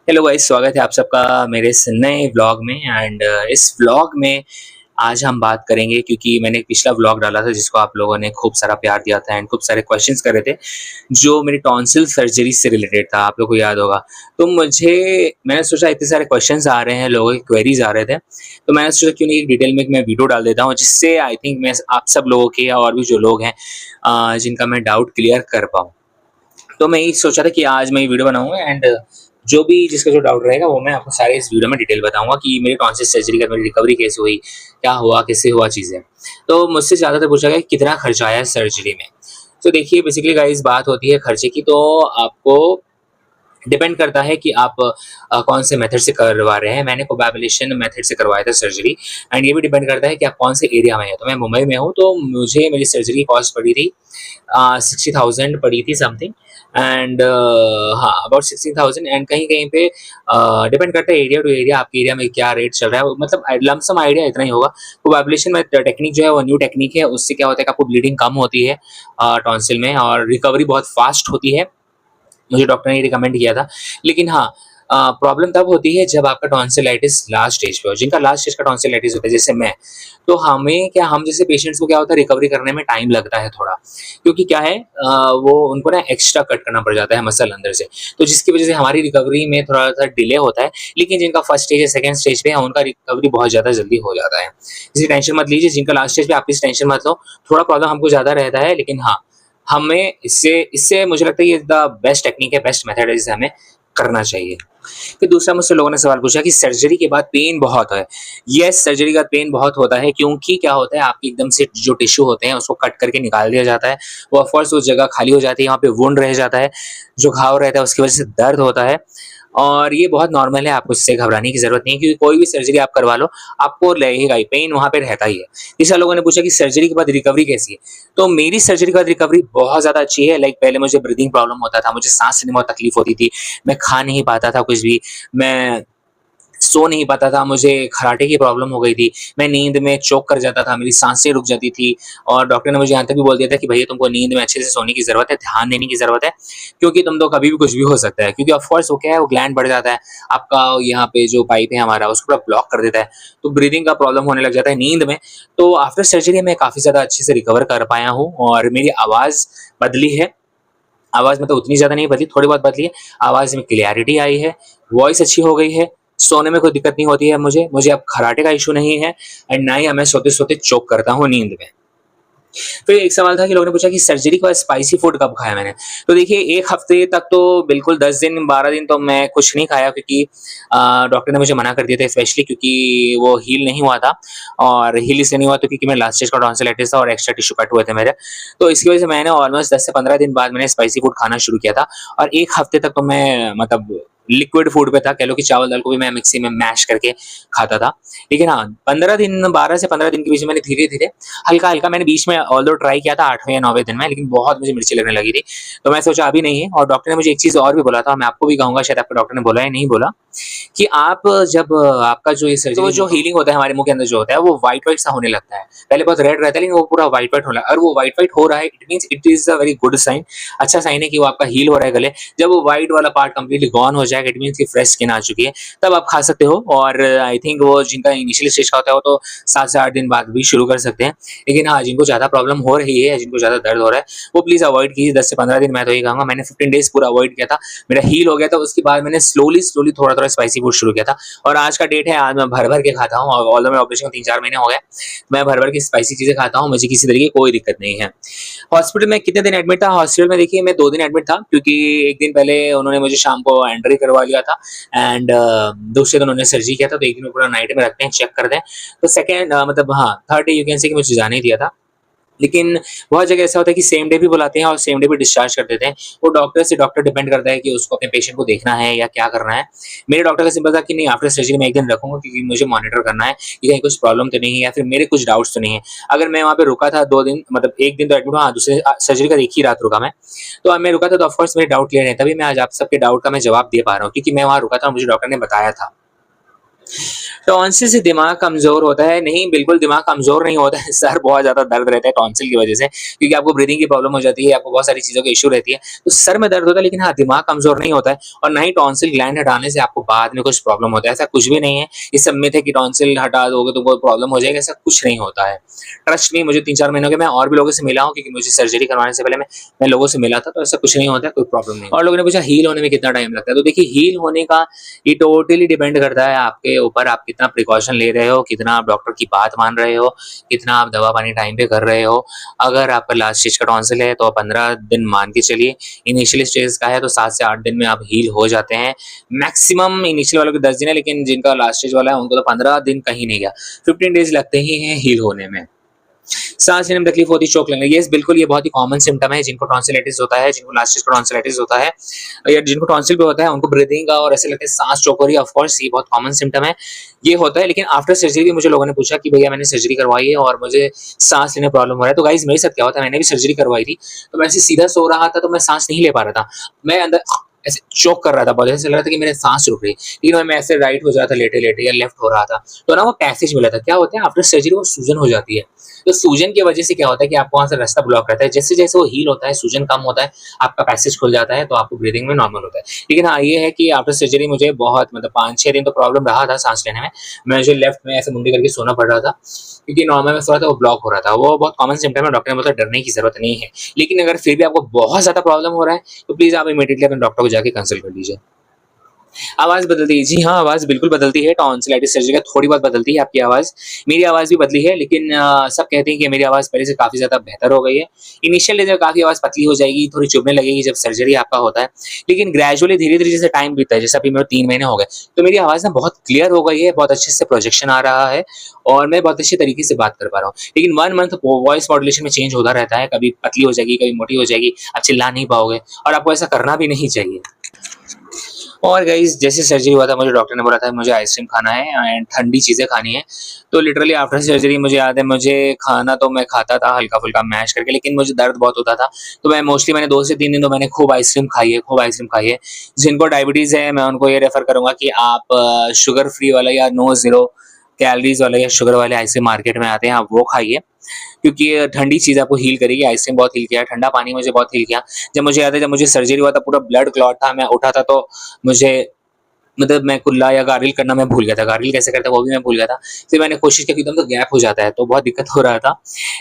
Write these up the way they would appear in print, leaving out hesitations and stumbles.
Hello guys, स्वागत है आप सबका मेरे इस नए व्लॉग में। इस व्लॉग में आज हम बात करेंगे, क्योंकि मैंने एक पिछला व्लॉग डाला था जिसको आप लोगों ने खूब सारा प्यार दिया था एंड खूब सारे क्वेश्चंस कर रहे थे जो मेरी टॉन्सिल सर्जरी से रिलेटेड था। आप लोगों को याद होगा। तो मैंने सोचा इतने सारे क्वेश्चंस आ रहे हैं, लोगों के क्वेरीज आ रहे थे, तो मैंने सोचा क्यों नहीं एक डिटेल में मैं वीडियो डाल देता हूँ, जिससे आई थिंक मैं आप सब लोगों के या और भी जो लोग हैं जिनका मैं डाउट क्लियर कर पाऊँ। तो मैं यही सोचा था कि आज मैं ये वीडियो बनाऊंगा एंड जो भी जिसका जो डाउट रहेगा वो मैं आपको सारे इस वीडियो में डिटेल बताऊंगा कि मेरी टॉन्सिल सर्जरी का मेरी रिकवरी कैसे हुई, क्या हुआ, कैसे हुआ चीज़ें। तो मुझसे ज़्यादातर पूछा गया कि कितना खर्चा आया सर्जरी में। तो देखिए, बेसिकली गाइस बात होती है खर्चे की, तो आपको डिपेंड करता है कि आप कौन से मेथड से करवा रहे हैं। मैंने कोबैबुलेशन मेथड से करवाया था सर्जरी एंड ये भी डिपेंड करता है कि आप कौन से एरिया में हैं। तो मैं मुंबई में हूँ, तो मुझे मेरी सर्जरी कॉस्ट पड़ी थी 60,000 पड़ी थी समथिंग एंड हाँ, अबाउट 16,000। एंड कहीं-कहीं पे डिपेंड करता है एरिया टू एरिया, आपके एरिया में क्या रेट चल रहा है। मतलब लमसम आइडिया इतना ही होगा। कोबैबुलेशन में टेक्निक जो है वो न्यू टेक्निक है, उससे क्या होता है कि आपको ब्लीडिंग कम होती है टॉन्सिल में, और रिकवरी बहुत फास्ट होती है। मुझे डॉक्टर ने रिकमेंड किया था। लेकिन हाँ, प्रॉब्लम तब होती है जब आपका टॉन्सिलाइटिस लास्ट स्टेज पे हो। जिनका लास्ट स्टेज का टॉन्सिलाइटिस होता है जैसे मैं, तो हम जैसे पेशेंट्स को क्या होता है, रिकवरी करने में टाइम लगता है थोड़ा, क्योंकि क्या है वो उनको ना एक्स्ट्रा कट करना पड़ जाता है मसल अंदर से, तो जिसकी वजह से हमारी रिकवरी में थोड़ा सा डिले होता है। लेकिन जिनका फर्स्ट स्टेज है, सेकंड स्टेज पे है, उनका रिकवरी बहुत ज़्यादा जल्दी हो जाता है। इसलिए टेंशन मत लीजिए। जिनका लास्ट स्टेज पे, आप इस टेंशन मत लो। थोड़ा प्रॉब्लम हमको ज़्यादा रहता है, लेकिन हाँ, हमें इससे इससे मुझे लगता है ये द बेस्ट टेक्निक है, बेस्ट मेथड है जिसे हमें करना चाहिए। फिर दूसरा मुझसे लोगों ने सवाल पूछा कि सर्जरी के बाद पेन बहुत है। यस, सर्जरी के बाद पेन बहुत होता है, क्योंकि क्या होता है, आपके एकदम से जो टिश्यू होते हैं उसको कट करके निकाल दिया जाता है। वो ऑफ कोर्स वो जगह खाली हो जाती है, वहाँ पे वुंड रह जाता है, जो घाव रहता है उसकी वजह से दर्द होता है। और ये बहुत नॉर्मल है, आपको इससे घबराने की ज़रूरत नहीं है, क्योंकि कोई भी सर्जरी आप करवा लो, आपको लगेगा ही, पेन वहाँ पे रहता ही है। तीसरा, लोगों ने पूछा कि सर्जरी के बाद रिकवरी कैसी है? तो मेरी सर्जरी के बाद रिकवरी बहुत ज़्यादा अच्छी है। लाइक पहले मुझे ब्रीथिंग प्रॉब्लम होता था, मुझे साँस लेने में बहुत तकलीफ होती थी, मैं खा नहीं पाता था कुछ भी, मैं सो नहीं पाता था, मुझे खर्राटे की प्रॉब्लम हो गई थी, मैं नींद में चोक कर जाता था, मेरी सांसें रुक जाती थी। और डॉक्टर ने मुझे यहाँ तक भी बोल दिया था कि भैया तुमको नींद में अच्छे से सोने की ज़रूरत है, ध्यान देने की ज़रूरत है, क्योंकि तुम तो कभी भी कुछ भी हो सकता है। क्योंकि ऑफ कोर्स वो क्या है, वो ग्लैंड बढ़ जाता है, आपका यहाँ पे जो पाइप है हमारा उसको पूरा ब्लॉक कर देता है, तो ब्रीथिंग का प्रॉब्लम होने लग जाता है नींद में। तो आफ्टर सर्जरी मैं काफ़ी ज़्यादा अच्छे से रिकवर कर पाया हूँ और मेरी आवाज़ बदली है। आवाज़ मतलब उतनी ज़्यादा नहीं बदली, थोड़ी बहुत बदली है। आवाज़ में क्लैरिटी आई है, वॉइस अच्छी हो गई है, सोने में कोई दिक्कत नहीं होती है मुझे। मुझे अब खर्राटे का इश्यू नहीं है एंड ना ही मैं सोते-सोते चोक करता हूँ नींद में। फिर एक सवाल था कि लोगों ने पूछा कि सर्जरी के बाद स्पाइसी फूड कब खाया मैंने? तो देखिए, 1 हफ्ते तक तो बिल्कुल, 10 दिन 12 दिन तो मैं कुछ नहीं खाया, क्योंकि डॉक्टर ने मुझे मना कर दिया था, स्पेशली क्योंकि वो हील नहीं हुआ था। और हील इसलिए नहीं हुआ तो क्योंकि मेरा लास्ट स्टेज का टॉन्सिलाइटिस था और एक्स्ट्रा टिश्यू कट हुए थे मेरे। तो इसकी वजह से मैंने ऑलमोस्ट 10 से 15 दिन बाद मैंने स्पाइसी फूड खाना शुरू किया था, और 1 हफ्ते तक तो मैं मतलब लिक्विड फूड पे था। कह लो कि चावल-दाल को भी मैं मिक्सी में मैश करके खाता था। लेकिन हाँ, 15 दिन, 12 से 15 दिन के बीच में मैंने धीरे-धीरे हल्का-हल्का, मैंने बीच में ऑल्दो ट्राई किया था 8वें या 9वें दिन में, लेकिन बहुत मुझे मिर्ची लगने लगी थी। तो मैं सोचा अभी नहीं है। और डॉक्टर ने मुझे एक चीज़ और भी बोला था, मैं आपको भी कहूँगा, शायद आपको डॉक्टर ने बोला या नहीं बोला, कि आप जब आपका जो ये सर्जरी, तो जो हीलिंग होता है हमारे मुँह के अंदर जो होता है, वो व्हाइट-व्हाइट सा होने लगता है। पहले बहुत रेड रहता है, लेकिन वो पूरा व्हाइट-व्हाइट होने लगा, और वो व्हाइट-व्हाइट हो रहा है, it means it is a very good sign. अच्छा साइन है कि वो आपका हील हो रहा है गले। जब वो व्हाइट वाला पार्ट कंप्लीटली गॉन हो जाएगा, इट मीन्स कि फ्रेश स्किन आ चुकी है, तब आप खा सकते हो। और आई थिंक वो जिनका इनिशियल स्टेज का होता है, वो तो 7 से 8 दिन बाद भी शुरू कर सकते हैं। लेकिन हाँ, जिनको ज़्यादा प्रॉब्लम हो रही है, जिनको ज़्यादा दर्द हो रहा है, वो प्लीज़ अवॉइड कीजिए 10 से 15 दिन। मैं तो यही कहूँगा, मैंने 15 डेज़ पूरा अवॉइड किया था, मेरा हील हो गया था। उसके बाद मैंने स्लोली थोड़ा-थोड़ा स्पाइसी फूड शुरू किया था, और आज का डेट है, आज मैं भर-भर के खाता हूँ। और ऑल्दो मेरे ऑपरेशन को 3-4 महीने हो गए, मैं भर-भर के स्पाइसी चीज़ें खाता हूँ, मुझे किसी तरीके की कोई दिक्कत नहीं है। हॉस्पिटल में कितने दिन एडमिट था? हॉस्पिटल में देखिए, मैं 2 दिन एडमिट था, क्योंकि 1 दिन पहले उन्होंने मुझे शाम को एंट्री करवा लिया था एंड दूसरे दिन उन्होंने सर्जरी किया था, तो 1 दिन वो पूरा नाइट में रखते हैं, चेक करते हैं। तो सेकंड मतलब हाँ, third day you can say कि मुझे जाने ही दिया था। लेकिन बहुत जगह ऐसा होता है कि सेम डे भी बुलाते हैं और सेम डे भी डिस्चार्ज कर देते हैं। वो डॉक्टर से डॉक्टर डिपेंड करता है कि उसको अपने पेशेंट को देखना है या क्या करना है। मेरे डॉक्टर का सिंपल था कि नहीं, आफ्टर सर्जरी मैं 1 दिन रखूँगा, क्योंकि मुझे मॉनिटर करना है कि कहीं कुछ प्रॉब्लम तो नहीं है या फिर मेरे कुछ डाउट्स तो नहीं है। अगर मैं वहाँ पे रुका था 2 दिन, मतलब 1 दिन तो एडमिट हुआ, हाँ, दूसरे सर्जरी का 1 ही रात रुका मैं। तो अब मैं रुका था, तो ऑफ कोर्स मेरे डाउट क्लियर है, तभी मैं आज आप सबके डाउट का मैं जवाब दे पा रहा हूँ, क्योंकि मैं वहाँ रुका था और मुझे डॉक्टर ने बताया था। टॉन्सिल से दिमाग कमज़ोर होता है? नहीं, बिल्कुल दिमाग कमज़ोर नहीं होता है, सर बहुत ज़्यादा दर्द रहता है टॉन्सिल की वजह से, क्योंकि आपको ब्रीथिंग की प्रॉब्लम हो जाती है, आपको बहुत सारी चीज़ों की इश्यू रहती है, तो सर में दर्द होता है, लेकिन हाँ, दिमाग कमज़ोर नहीं होता है और ना ही टॉन्सिल ग्लैंड हटाने से आपको बाद में कुछ प्रॉब्लम होता है, ऐसा कुछ भी नहीं है। ये सब मिथ है कि टॉन्सिल हटा दोगे तो कोई प्रॉब्लम हो जाएगी, ऐसा कुछ नहीं होता है। ट्रस्ट मी, मुझे 3-4 महीनों के मैं और भी लोगों से मिला हूँ, क्योंकि मुझे सर्जरी करवाने से पहले मैं लोगों से मिला था, तो ऐसा कुछ नहीं होता है, कोई प्रॉब्लम नहीं। और लोगों ने पूछा हील होने में कितना टाइम लगता है? तो देखिए, हील होने का ये टोटली डिपेंड करता है आपके ऊपर, आप कितना प्रिकॉशन ले रहे हो, कितना आप डॉक्टर की बात मान रहे हो, कितना आप दवा पानी टाइम पे कर रहे हो। अगर आपका लास्ट स्टेज का टॉन्सिल है तो 15 दिन मान के चलिए, इनिशियल स्टेज का है तो 7 से 8 दिन में आप हील हो जाते हैं। मैक्सिमम इनिशियल वालों के 10 दिन है, लेकिन जिनका लास्ट स्टेज वाला है उनको तो 15 दिन कहीं नहीं गया, 15 डेज लगते ही हैं हील होने में। सांस लेने में तकलीफ होती है, चोक लगना, यस बिल्कुल ये बहुत ही कॉमन सिम्पटम है जिनको टॉन्सिलाइटिस होता है, जिनको लास्ट स्टेज का टॉन्सिलाइटिस होता है या जिनको टॉन्सिल भी होता है, उनको ब्रीथिंग का और ऐसे लगता है सांस चोक हो रही है, ऑफ कोर्स ये बहुत कॉमन सिम्पटम है, ये होता है। लेकिन आफ्टर सर्जरी भी मुझे लोगों ने पूछा कि भैया मैंने सर्जरी करवाई है और मुझे सांस लेने में प्रॉब्लम हो रहा है। तो गाइस मेरे साथ क्या होता है, मैंने भी सर्जरी करवाई थी, तो मैं ऐसे सीधा सो रहा था तो मैं सांस नहीं ले पा रहा था, मैं अंदर ऐसे चोक कर रहा था, बहुत ऐसे लग रहा था कि मेरे सांस रुक रही है, लेकिन मैं ऐसे राइट हो जा रहा था लेटे लेटे या लेफ्ट हो रहा था, तो ना वो पैसेज मिला था। क्या होता है आफ्टर सर्जरी वो सूजन हो जाती है, तो सूजन की वजह से क्या होता है कि आपको वहाँ से रास्ता ब्लॉक रहता है, जैसे जैसे वो हील होता है, सूजन कम होता है, आपका पैसेज खुल जाता है, तो आपको ब्रीदिंग में नॉर्मल होता है। लेकिन हाँ, ये है कि आफ्टर सर्जरी मुझे बहुत मतलब 5-6 दिन तो प्रॉब्लम रहा था सांस लेने में, मुझे लेफ्ट में ऐसे मुंडी करके सोना पड़ रहा था, क्योंकि नॉर्मल में सो रहा था वो ब्लॉक हो रहा था, वो बहुत कॉमन सिम्टम है, डॉक्टर ने बोला डरने की जरूरत नहीं है। लेकिन अगर फिर भी आपको बहुत ज्यादा प्रॉब्लम हो रहा है तो प्लीज आप इमीडिएटली अपने डॉक्टर को जाके कंसल्ट कर लीजिए। आवाज़ बदलती है। जी हाँ, आवाज़ बिल्कुल बदलती है, टॉन्सिलाइटिस सर्जरी का थोड़ी बहुत बदलती है आपकी आवाज़। मेरी आवाज़ भी बदली है, लेकिन सब कहते हैं कि मेरी आवाज़ पहले से काफ़ी ज़्यादा बेहतर हो गई है। इनिशियल डेज़ में काफ़ी आवाज़ पतली हो जाएगी, थोड़ी चुभने लगेगी जब सर्जरी आपका होता है। लेकिन ग्रेजुअली धीरे-धीरे जैसे टाइम बीतता है, जैसे अभी मेरे 3 महीने हो गए, तो मेरी आवाज़ ना बहुत क्लियर हो गई है, बहुत अच्छे से प्रोजेक्शन आ रहा है और मैं बहुत अच्छे तरीके से बात कर पा रहा हूँ। लेकिन 1 मंथ वॉइस मॉड्यूलेशन में चेंज होता रहता है, कभी पतली हो जाएगी, कभी मोटी हो जाएगी, आप चिल्ला नहीं पाओगे और आपको ऐसा करना भी नहीं चाहिए। और गाइस जैसे सर्जरी हुआ था मुझे डॉक्टर ने बोला था मुझे आइसक्रीम खाना है एंड ठंडी चीज़ें खानी है। तो लिटरली आफ्टर सर्जरी मुझे याद है मुझे खाना तो मैं खाता था हल्का-फुल्का मैश करके, लेकिन मुझे दर्द बहुत होता था। तो मैं मोस्टली मैंने 2 से 3 दिन तो मैंने खूब आइसक्रीम खाई है, खूब आइसक्रीम खाई है। जिनको डायबिटीज़ है मैं उनको ये रेफ़र करूँगा कि आप शुगर फ्री वाला या नो ज़ीरो कैलोरीज़ वाला या शुगर वाले आइसक्रीम मार्केट में आते हैं, आप वो खाइए। क्योंकि ये ठंडी चीज़ आपको हील करेगी, आइसक्रीम बहुत हील किया, ठंडा पानी मुझे बहुत हील किया। जब मुझे याद है जब मुझे सर्जरी हुआ था पूरा ब्लड क्लॉट था, मैं उठा था तो मुझे मतलब मैं कुल्ला या गार्गल करना मैं भूल गया था, गार्गल कैसे करते हैं वो भी मैं भूल गया था। फिर मैंने कोशिश की कि एकदम तो गैप हो जाता है, तो बहुत दिक्कत हो रहा था।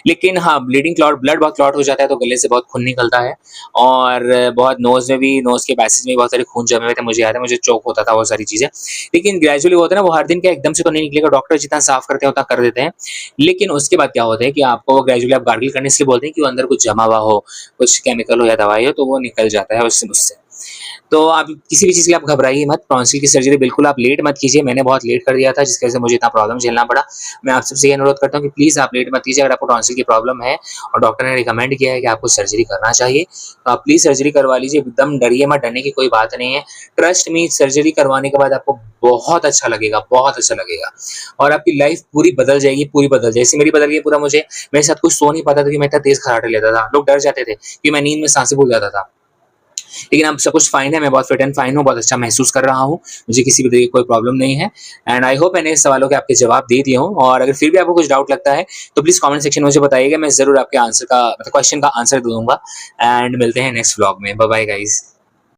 लेकिन हाँ, ब्लीडिंग क्लॉट ब्लड बहुत क्लॉट हो जाता है तो गले से बहुत खून निकलता है और बहुत नोज़ में भी नोज़ के पैसेज में भी बहुत सारे खून जमे हुए थे, मुझे याद है मुझे चोक होता था वो सारी चीज़ें। लेकिन ग्रेजुअली होता है ना वो हर दिन क्या एकदम से तो नहीं निकलेगा, डॉक्टर जितना साफ करते हैं उतना कर देते हैं। लेकिन उसके बाद क्या होता है कि आपको ग्रेजुअली आप गार्गल करने इसलिए बोलते हैं कि वो अंदर कुछ जमा हुआ हो, कुछ केमिकल हो या दवाई हो तो वो निकल जाता है उससे। तो आप किसी भी चीज़ के लिए आप घबराइए मत, टॉन्सिल की सर्जरी बिल्कुल आप लेट मत कीजिए, मैंने बहुत लेट कर दिया था जिसकी वजह से मुझे इतना प्रॉब्लम झेलना पड़ा। मैं आप सबसे ये अनुरोध करता हूँ कि प्लीज़ आप लेट मत कीजिए, अगर आपको टॉन्सिल की प्रॉब्लम है और डॉक्टर ने रिकमेंड किया है कि आपको सर्जरी करना चाहिए, तो आप प्लीज़ सर्जरी करवा लीजिए, एकदम डरिए मत, डरने की कोई बात नहीं है। ट्रस्ट मी सर्जरी करवाने के बाद आपको बहुत अच्छा लगेगा और आपकी लाइफ़ पूरी बदल जाएगी, पूरी बदल जाएगी। जैसे मेरी बदल गई पूरा मुझे मेरे साथ कोई सो नहीं पाता था कि मैं इतना तेज़ खर्राटे लेता था, लोग डर जाते थे कि मैं नींद में साँसें भूल जाता था। लेकिन अब सब कुछ फाइन है, मैं बहुत फिट एंड फाइन हूँ, बहुत अच्छा महसूस कर रहा हूँ, मुझे किसी भी तरीके की कोई प्रॉब्लम नहीं है एंड आई होप मैंने इस सवालों के आपके जवाब दे दिए हों और अगर फिर भी आपको कुछ डाउट लगता है, तो प्लीज़ कमेंट सेक्शन में मुझे बताइएगा, मैं ज़रूर आपके आंसर का मतलब क्वेश्चन का आंसर दूँगा एंड मिलते हैं नेक्स्ट व्लॉग में। Bye bye guys.